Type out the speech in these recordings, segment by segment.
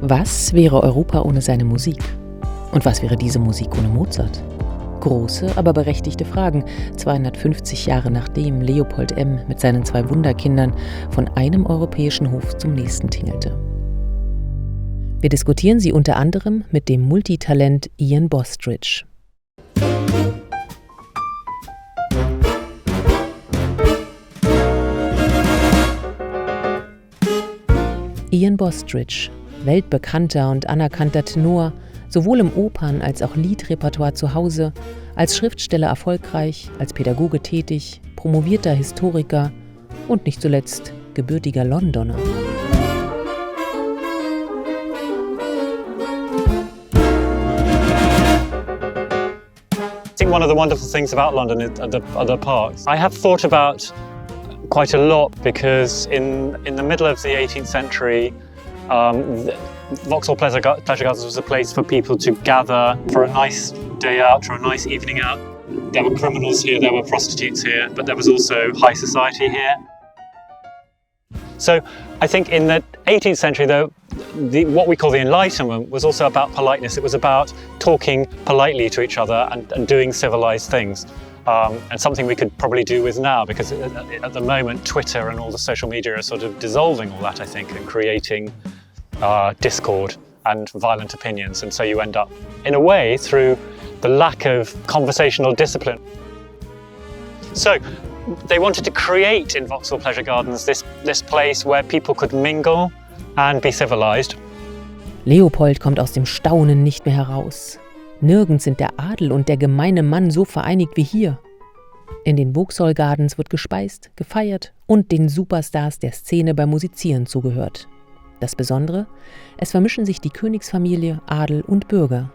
Was wäre Europa ohne seine Musik? Und was wäre diese Musik ohne Mozart? Große, aber berechtigte Fragen, 250 Jahre nachdem Leopold M. mit seinen 2 Wunderkindern von einem europäischen Hof zum nächsten tingelte. Wir diskutieren sie unter anderem mit dem Multitalent Ian Bostridge. Ian Bostridge, weltbekannter und anerkannter Tenor, sowohl im Opern- als auch Liedrepertoire zu Hause, als Schriftsteller erfolgreich, als Pädagoge tätig, promovierter Historiker und nicht zuletzt gebürtiger Londoner. I think one of the wonderful things about London are the parks. I have thought about quite a lot because in the middle of the 18th century, Vauxhall Pleasure Gardens was a place for people to gather for a nice day out, for a nice evening out. There were criminals here, there were prostitutes here, but there was also high society here. So I think in the 18th century, though, what we call the Enlightenment was also about politeness. It was about talking politely to each other and doing civilized things. And something we could probably do with now, because at the moment Twitter and all the social media are sort of dissolving all that, I think, and creating discord and violent opinions. And so you end up, in a way, through the lack of conversational discipline. So they wanted to create in Vauxhall Pleasure Gardens this place where people could mingle and be civilized. Leopold kommt aus dem Staunen nicht mehr heraus. Nirgends sind der Adel und der gemeine Mann so vereinigt wie hier. In den Vauxhall Gardens wird gespeist, gefeiert und den Superstars der Szene beim Musizieren zugehört. Das Besondere, es vermischen sich die Königsfamilie, Adel und Bürger.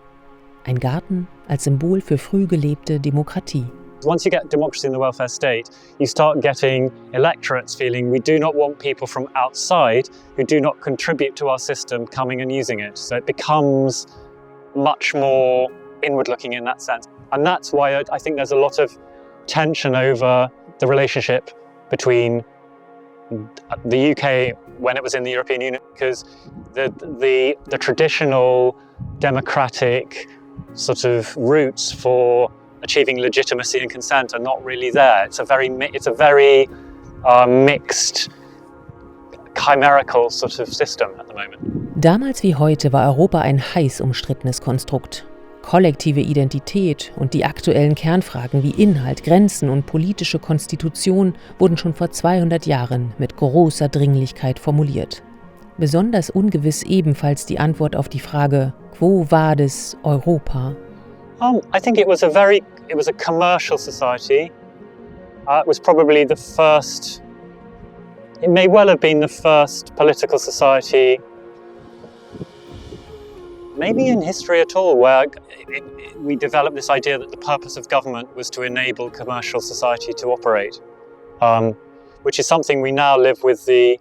Ein Garten als Symbol für früh gelebte Demokratie. Once you get democracy in the welfare state, you start getting electorates feeling we do not want people from outside who do not contribute to our system coming and using it. So it becomes much more inward-looking in that sense. And that's why I think there's a lot of tension over the relationship between the UK when it was in the European Union, because the traditional democratic sort of roots for achieving legitimacy and consent are not really there. It's a very mixed, chimerical sort of system at the moment. Damals wie heute war Europa ein heiß umstrittenes Konstrukt. Kollektive Identität und die aktuellen Kernfragen wie Inhalt, Grenzen und politische Konstitution wurden schon vor 200 Jahren mit großer Dringlichkeit formuliert. Besonders ungewiss ebenfalls die Antwort auf die Frage Quo vadis Europa? I think it was a commercial society. It was probably the first. It may well have been the first political society, maybe in history at all, where we developed this idea that the purpose of government was to enable commercial society to operate, which is something we now live with the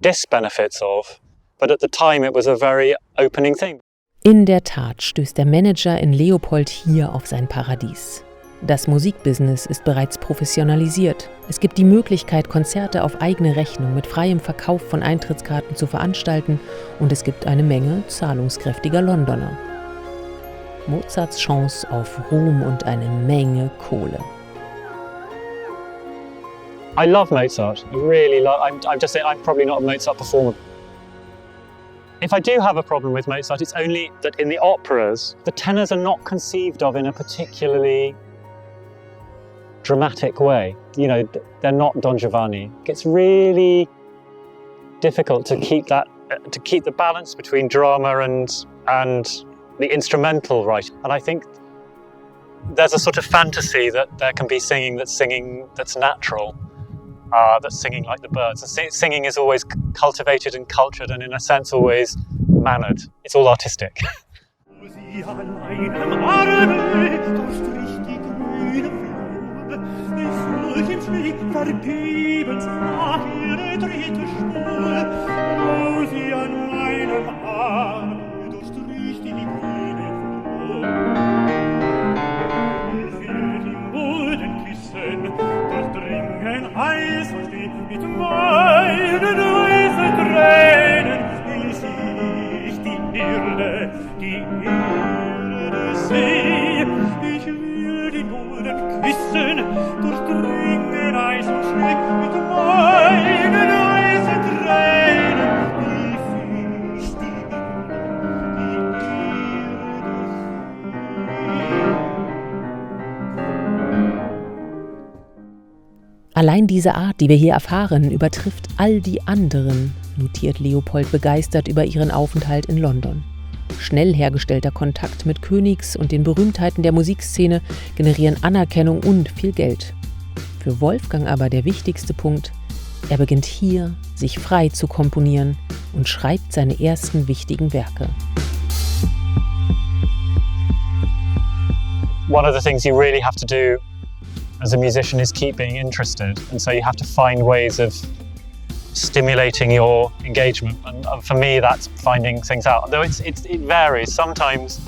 disbenefits of. But at the time it was a very opening thing. In der Tat stößt der Manager in Leopold hier auf sein Paradies. Das Musikbusiness ist bereits professionalisiert. Es gibt die Möglichkeit, Konzerte auf eigene Rechnung mit freiem Verkauf von Eintrittskarten zu veranstalten und es gibt eine Menge zahlungskräftiger Londoner. Mozarts Chance auf Ruhm und eine Menge Kohle. I love Mozart. I really love. I'm just saying I'm probably not a Mozart performer. If I do have a problem with Mozart, it's only that in the operas, the tenors are not conceived of in a particularly dramatic way. You know, they're not Don Giovanni. It's really difficult to keep the balance between drama and the instrumental right. And I think there's a sort of fantasy that there can be singing that's natural. That's singing like the birds. And singing is always cultivated and cultured and in a sense always mannered. It's all artistic. Mit meinen weißen Tränen will ich dich die Erde See. Ich will den Boden küssen, durchdringen Eis und Schnee mit meinen heißen Tränen. Wie fließt die Erde Allein diese Art, die wir hier erfahren, übertrifft all die anderen, notiert Leopold begeistert über ihren Aufenthalt in London. Schnell hergestellter Kontakt mit Königs- und den Berühmtheiten der Musikszene generieren Anerkennung und viel Geld. Für Wolfgang aber der wichtigste Punkt: Er beginnt hier, sich frei zu komponieren und schreibt seine ersten wichtigen Werke. One of the things you really have to do as a musician is keep being interested, and so you have to find ways of stimulating your engagement, and for me that's finding things out, though it varies. Sometimes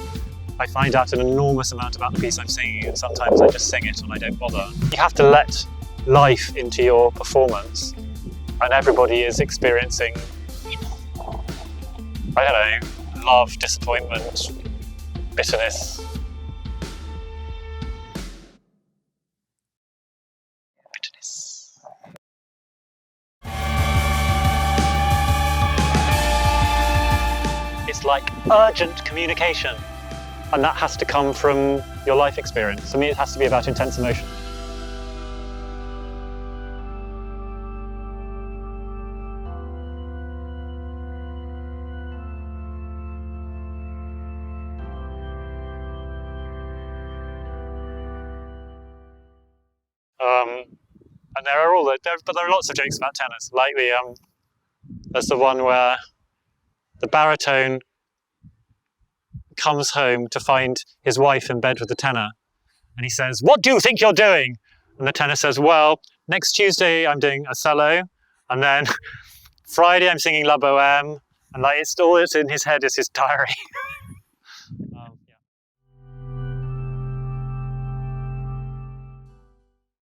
I find out an enormous amount about the piece I'm singing, and sometimes I just sing it and I don't bother. You have to let life into your performance, and everybody is experiencing, I don't know, love, disappointment, bitterness. It's like urgent communication, and that has to come from your life experience. For me, it has to be about intense emotion. And there are lots of jokes about tenors. Like there's the one where the baritone comes home to find his wife in bed with the tenor, and he says, "What do you think you're doing?" And the tenor says, "Well, next Tuesday I'm doing a cello, and then Friday I'm singing La Bohème," and like it's in his head is his diary.